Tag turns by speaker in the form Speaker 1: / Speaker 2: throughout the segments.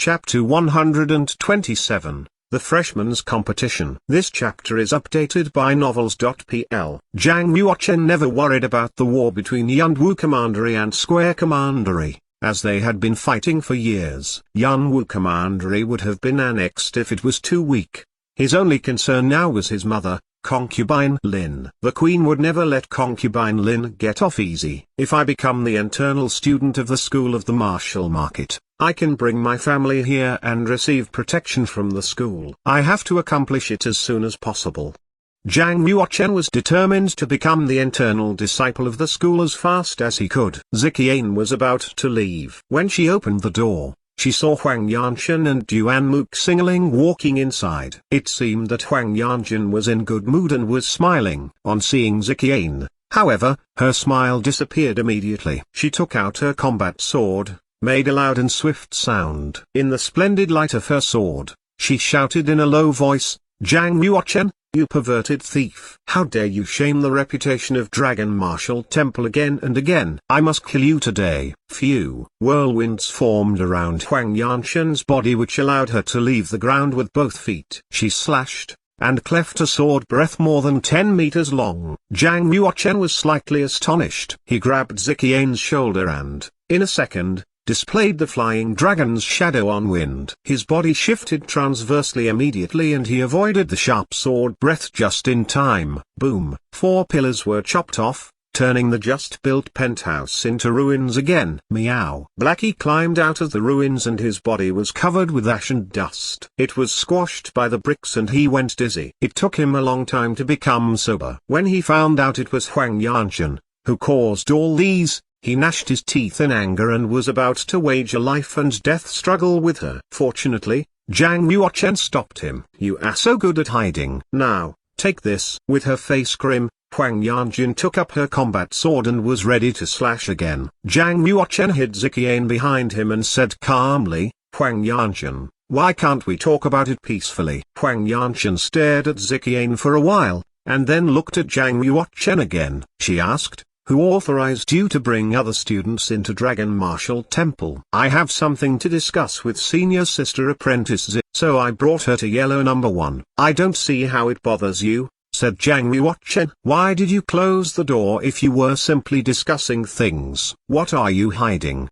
Speaker 1: Chapter 127, The Freshmen's Competition. This chapter is updated by novels.pl. Zhang Yuochen never worried about the war between Yunwu Commandery and Square Commandery, as they had been fighting for years. Yunwu Commandery would have been annexed if it was too weak. His only concern now was his mother, Concubine Lin. The queen would never let Concubine Lin get off easy. If I become the internal student of the School of the Martial Market, I can bring my family here and receive protection from the school. I have to accomplish it as soon as possible. Zhang Yuochen was determined to become the internal disciple of the school as fast as he could. Ziqian was about to leave. When she opened the door, she saw Huang Yanchen and Duan Muxingling walking inside. It seemed that Huang Yanchen was in good mood and was smiling. On seeing Ziqian, however, her smile disappeared immediately. She took out her combat sword, made a loud and swift sound. In the splendid light of her sword, she shouted in a low voice, "Zhang Yuochen, you perverted thief! How dare you shame the reputation of Dragon Martial Temple again and again? I must kill you today!" Few whirlwinds formed around Huang Yanchen's body which allowed her to leave the ground with both feet. She slashed and cleft a sword breadth more than 10 meters long. Zhang Yuochen was slightly astonished. He grabbed Ziqian's shoulder and, in a second, displayed the flying dragon's shadow on wind. His body shifted transversely immediately and he avoided the sharp sword breath just in time. Boom! 4 pillars were chopped off, turning the just-built penthouse into ruins again. Meow! Blackie climbed out of the ruins and his body was covered with ash and dust. It was squashed by the bricks and he went dizzy. It took him a long time to become sober. When he found out it was Huang Yanchen who caused all these, he gnashed his teeth in anger and was about to wage a life-and-death struggle with her. Fortunately, Zhang Yuochen stopped him. "You are so good at hiding. Now, take this." With her face grim, Huang Yanjin took up her combat sword and was ready to slash again. Zhang Yuochen hid Ziqian behind him and said calmly, "Huang Yanjin, why can't we talk about it peacefully?" Huang Yanjin stared at Ziqian for a while, and then looked at Zhang Yuochen again. She asked, "Who authorized you to bring other students into Dragon Martial Temple?" "I have something to discuss with senior sister apprentice Zi, so I brought her to yellow number 1. "I don't see how it bothers you," said Zhang Yuochen. "Why did you close the door if you were simply discussing things? What are you hiding?"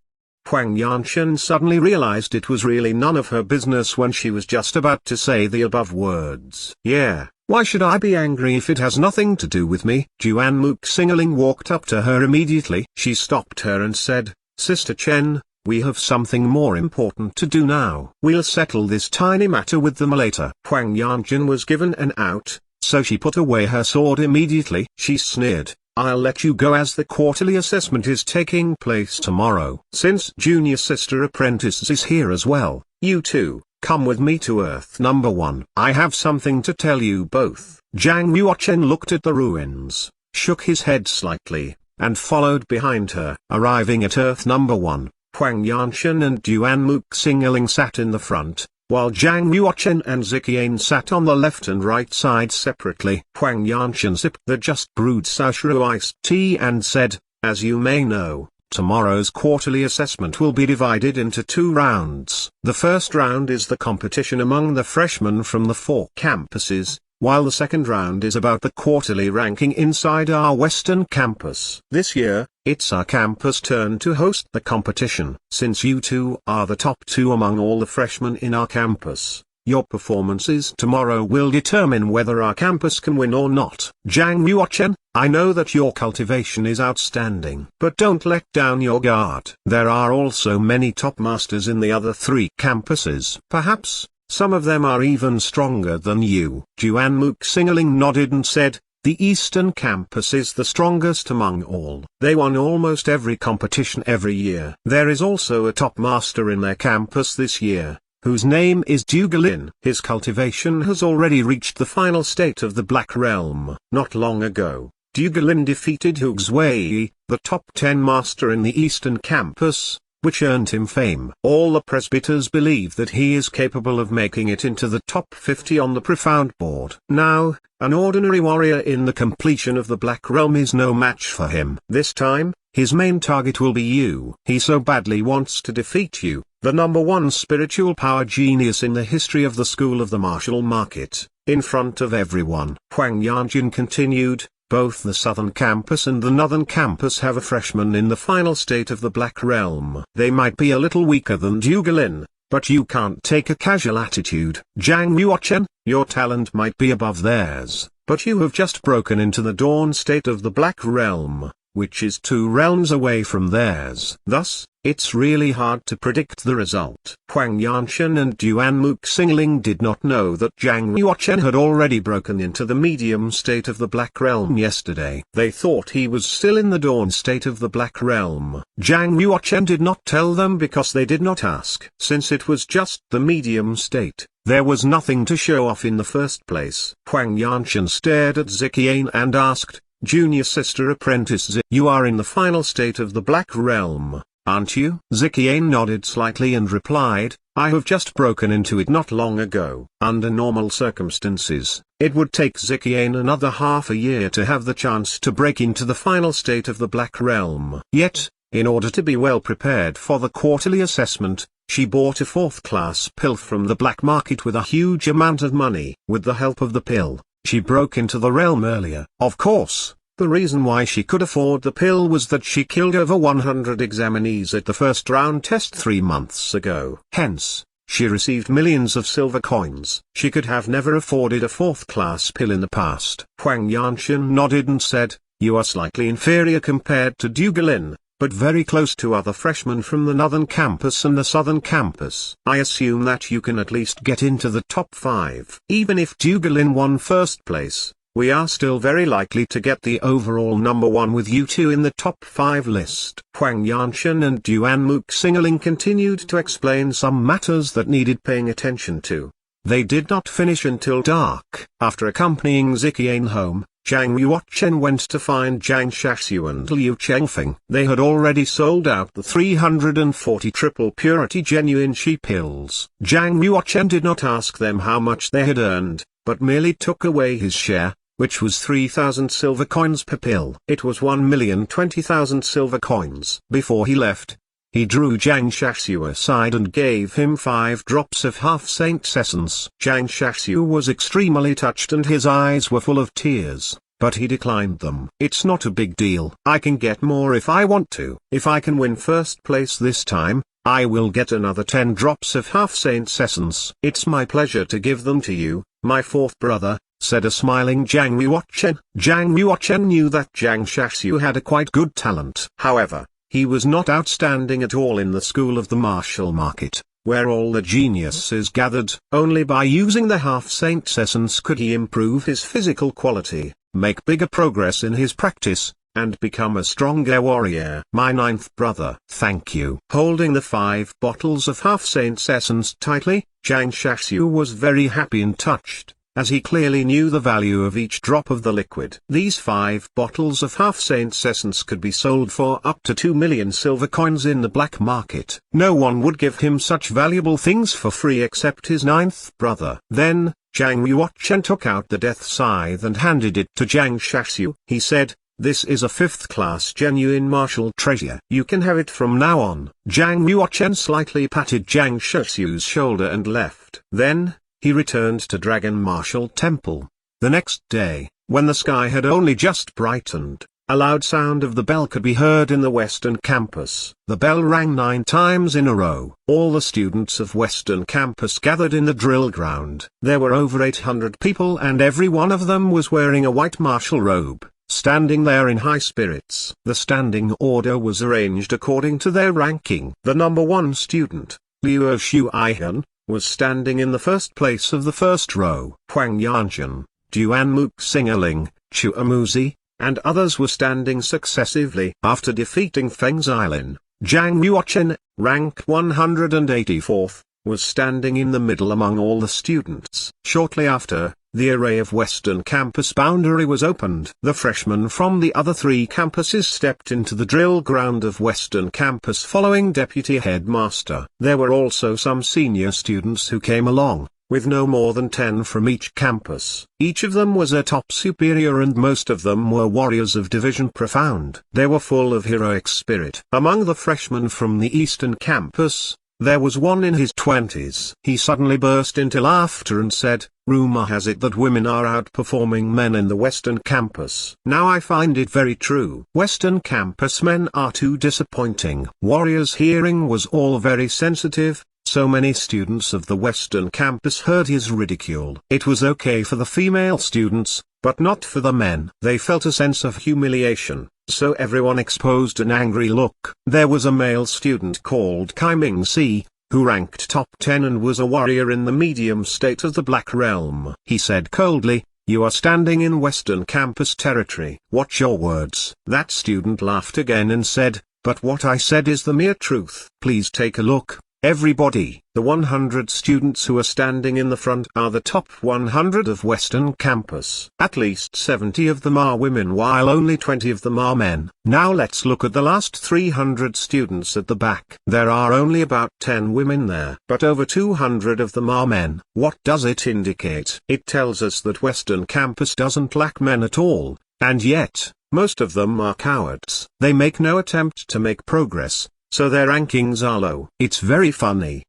Speaker 1: Huang Yanchen suddenly realized it was really none of her business when she was just about to say the above words. "Yeah. Why should I be angry if it has nothing to do with me?" Duan Muxingling walked up to her immediately. She stopped her and said, "Sister Chen, we have something more important to do now. We'll settle this tiny matter with them later." Huang Yanjin was given an out, so she put away her sword immediately. She sneered, "I'll let you go as the quarterly assessment is taking place tomorrow. Since junior sister apprentice is here as well, you two, come with me to Earth number 1. I have something to tell you both." Zhang Yuochen looked at the ruins, shook his head slightly, and followed behind her. Arriving at Earth number 1, Huang Yanchen and Duan Muxingling sat in the front, while Zhang Yuochen and Ziqian sat on the left and right side separately. Huang Yanchen sipped the just brewed Saoshiro iced tea and said, "As you may know, tomorrow's quarterly assessment will be divided into 2 rounds. The first round is the competition among the freshmen from the 4 campuses, while the second round is about the quarterly ranking inside our Western campus. This year, it's our campus turn to host the competition. Since you two are the top 2 among all the freshmen in our campus, your performances tomorrow will determine whether our campus can win or not. Zhang Yuochen, I know that your cultivation is outstanding, but don't let down your guard. There are also many top masters in the other 3 campuses. Perhaps some of them are even stronger than you." Duan Muxingling nodded and said, "The Eastern campus is the strongest among all. They won almost every competition every year. There is also a top master in their campus this year, whose name is Dugalin. His cultivation has already reached the final state of the Black Realm. Not long ago, Dugalin defeated Hugzwei, the top 10 master in the Eastern campus, which earned him fame. All the presbyters believe that he is capable of making it into the top 50 on the profound board. Now, an ordinary warrior in the completion of the Black Realm is no match for him. This time, his main target will be you. He so badly wants to defeat you, the #1 spiritual power genius in the history of the School of the Martial Market, in front of everyone. Huang Yanjun continued, both the Southern Campus and the Northern Campus have a freshman in the final state of the Black Realm. They might be a little weaker than Dugalin, but you can't take a casual attitude. Zhang Yuochen, your talent might be above theirs, but you have just broken into the Dawn state of the Black Realm, which is 2 realms away from theirs. Thus, it's really hard to predict the result. Huang Yanshan and Duan Muxingling did not know that Zhang Yuochen had already broken into the medium state of the Black Realm yesterday. They thought he was still in the Dawn state of the Black Realm. Zhang Yuochen did not tell them because they did not ask. Since it was just the medium state, there was nothing to show off in the first place. Huang Yanshan stared at Ziqian and asked, Junior Sister Apprentice Zi, you are in the final state of the Black Realm, aren't you? Ziqian nodded slightly and replied, I have just broken into it not long ago. Under normal circumstances, it would take Ziqian another half a year to have the chance to break into the final state of the Black Realm. Yet, in order to be well prepared for the quarterly assessment, she bought a 4th-class pill from the black market with a huge amount of money. With the help of the pill, she broke into the realm earlier. Of course, the reason why she could afford the pill was that she killed over 100 examinees at the first round test 3 months ago. Hence, she received millions of silver coins. She could have never afforded a 4th-class pill in the past. Huang Yanshan nodded and said, you are slightly inferior compared to Dugalin, but very close to other freshmen from the Northern Campus and the Southern Campus. I assume that you can at least get into the top 5. Even if Dugalin won first place, we are still very likely to get the overall #1 with you two in the top 5 list. Huang Yanshan and Duan Muxingling continued to explain some matters that needed paying attention to. They did not finish until dark. After accompanying Ziqian home, Zhang Yuochen went to find Zhang Shaxiu and Liu Chengfeng. They had already sold out the 340 triple purity genuine she pills. Zhang Yuochen did not ask them how much they had earned, but merely took away his share, which was 3,000 silver coins per pill. It was 1,020,000 silver coins. Before he left, he drew Zhang Shaxiu aside and gave him 5 drops of half-saint's essence. Zhang Shaxiu was extremely touched and his eyes were full of tears, but he declined them. It's not a big deal. I can get more if I want to. If I can win first place this time, I will get another 10 drops of half-saint's essence. It's my pleasure to give them to you, my 4th brother, said a smiling Zhang Yuochen. Zhang Yuochen knew that Zhang Shaxiu had a quite good talent. However, he was not outstanding at all in the School of the Martial Market, where all the geniuses gathered. Only by using the half-saint's essence could he improve his physical quality, make bigger progress in his practice, and become a stronger warrior. My 9th brother. Thank you. Holding the 5 bottles of half-saint's essence tightly, Zhang Shaxiu was very happy and touched, as he clearly knew the value of each drop of the liquid. These 5 bottles of half-saint's essence could be sold for up to 2 million silver coins in the black market. No one would give him such valuable things for free except his 9th brother. Then, Zhang Yuochen took out the death scythe and handed it to Zhang Shaxiu. He said, this is a 5th-class genuine martial treasure. You can have it from now on. Zhang Yuochen slightly patted Zhang Shaxiu's shoulder and left. Then, he returned to Dragon Martial Temple. The next day, when the sky had only just brightened, a loud sound of the bell could be heard in the Western Campus. The bell rang 9 times in a row. All the students of Western Campus gathered in the drill ground. There were over 800 people and every one of them was wearing a white martial robe, standing there in high spirits. The standing order was arranged according to their ranking. The #1 student, Liu Shuihan, was standing in the first place of the first row. Huang Yanshan, Duan Muxingling, Chu Amuzi, and others were standing successively. After defeating Feng Xilin, Zhang Yuochen, rank 184th, was standing in the middle among all the students. Shortly after, the array of Western Campus boundary was opened. The freshmen from the other 3 campuses stepped into the drill ground of Western Campus following Deputy Headmaster. There were also some senior students who came along, with no more than 10 from each campus. Each of them was a top superior and most of them were warriors of division profound. They were full of heroic spirit. Among the freshmen from the Eastern campus, there was one in his 20s. He suddenly burst into laughter and said, "Rumor has it that women are outperforming men in the Western campus. Now I find it very true. Western campus men are too disappointing." Warrior's hearing was all very sensitive, so many students of the Western campus heard his ridicule. It was okay for the female students, but not for the men. They felt a sense of humiliation, so everyone exposed an angry look. There was a male student called Kai Ming Si, who ranked top 10 and was a warrior in the medium state of the Black Realm. He said coldly, "You are standing in Western campus territory. Watch your words." That student laughed again and said, "But what I said is the mere truth. Please take a look. Everybody." The 100 students who are standing in the front are the top 100 of Western campus. At least 70 of them are women while only 20 of them are men. Now let's look at the last 300 students at the back. There are only about 10 women there, but over 200 of them are men. What does it indicate? It tells us that Western campus doesn't lack men at all, and yet, most of them are cowards. They make no attempt to make progress, so their rankings are low. It's very funny.